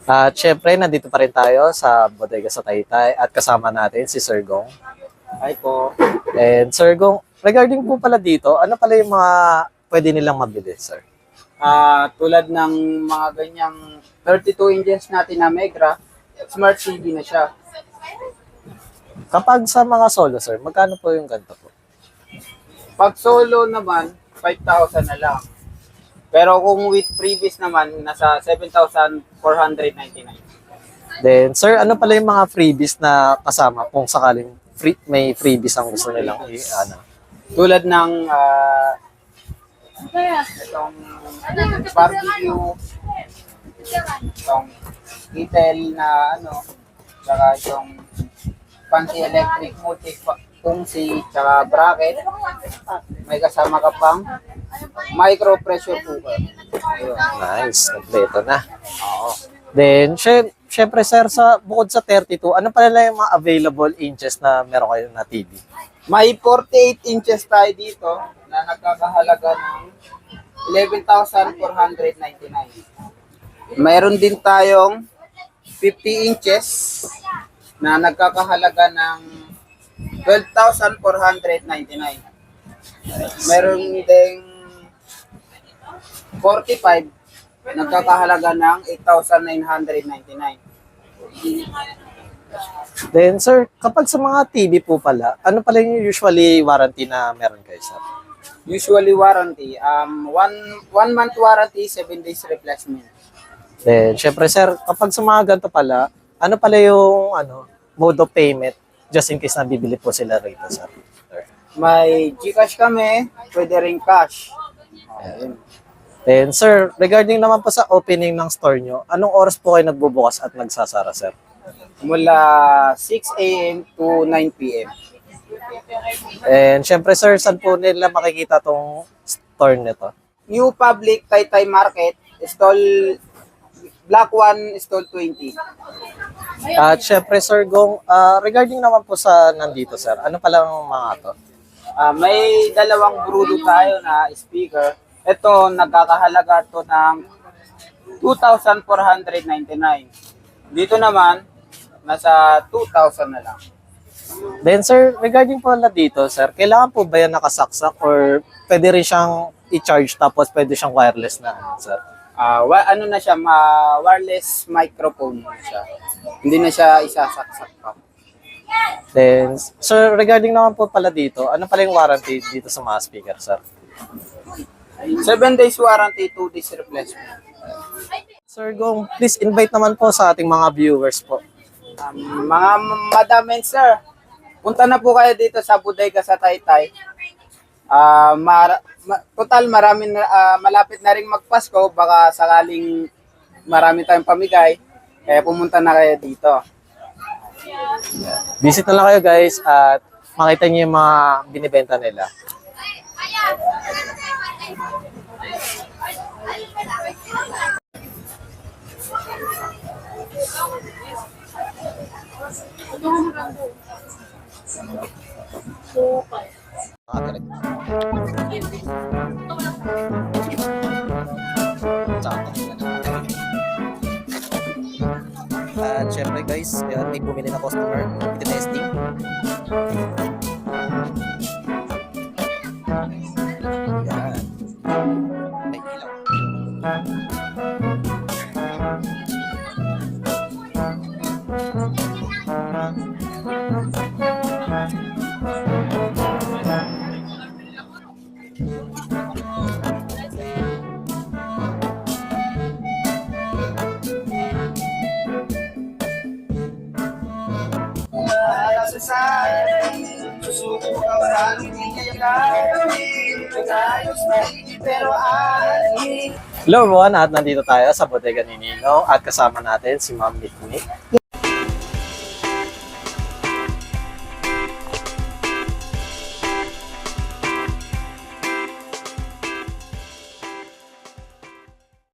At syempre, nandito pa rin tayo sa Bodega sa Taytay at kasama natin si Sir Gong. Hi po. And Sir Gong, regarding po pala dito, ano pala yung mga pwede nilang mabili, sir? Tulad ng mga ganyang 32 inches natin na Megra, Smart TV na siya. Kapag sa mga solo, sir, magkano po yung ganito po? Pag solo naman, 5,000 na lang. Pero kung with previous naman, nasa 7,499. Then, sir, ano pala yung mga freebies na kasama kung sakaling may freebies ang gusto nilang ano? Tulad ng itong barbecue, itong kettle na tsaka itong fancy electric multi kungsi, tsaka bracket. May kasama ka pang micro pressure cooker. Ayun. Nice, kompleto na. Oo. Then, syempre, sir, bukod sa 32, ano pala yung mga available inches na meron kayo na TV? May 48 inches tayo dito na nagkakahalaga ng 11,499. Mayroon din tayong 50 inches na nagkakahalaga ng 12,499. Mayroon ding 45 nagkakahalaga ng 8,999. Then, sir, kapag sa mga TV po pala, ano pala yung usually warranty na meron kayo, sir? Usually warranty, one month warranty, 7 days replacement. Then, syempre, sir, kapag sa mga ganito pala, ano pala yung mode of payment just in case na bibili po sila rito, sir? May GCash kami, pwede rin cash. Ayan. Then, sir, regarding naman po sa opening ng store nyo, anong oras po kayo nagbubukas at nagsasara, sir? Mula 6 a.m. to 9 p.m. And syempre, sir, saan po nila makikita tong store nito? New Public Taytay Market, stall Block 1, stall 20. At syempre, sir, Gong, regarding naman po sa nandito, sir, ano palang mga to? May dalawang brudo tayo na speaker. Ito, nagkakahalaga to ng 2,499. Dito naman, nasa 2,000 na lang. Then, sir, regarding po na dito, sir, kailangan po ba yan nakasaksak or pwede rin siyang i-charge tapos pwede siyang wireless na, sir? Ano na siya, wireless microphone na siya. Hindi na siya isasaksak pa. Then, sir, regarding naman po pala dito, ano pala yung warranty dito sa mga speaker, sir? 7 days warranty, 2 days replacement. Sir Gong, please invite naman po sa ating mga viewers po. Mga madam and sir, punta na po kayo dito sa Bodega sa Taytay. Total malapit na ring magpasko, baka sakaling marami tayong pamigay, pumunta na kayo dito. Visit na lang kayo, guys, at makita niyo yung mga binibenta nila. At syempre, guys, may bumili na customer, iti-testing. Yan. May ilaw. Hello everyone, at nandito tayo sa Bodega ni Ninong at kasama natin si Ma'am Mikmi.